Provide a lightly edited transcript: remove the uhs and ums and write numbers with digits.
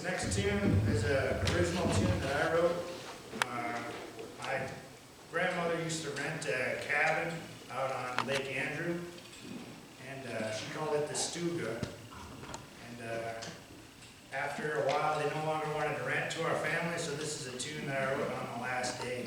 next tune is an original tune that I wrote. My grandmother used to rent a cabin out on Lake Andrew, and she called it the Stuga. And after a while, they no longer wanted to rent to our family, so this is a tune that I wrote on the last day.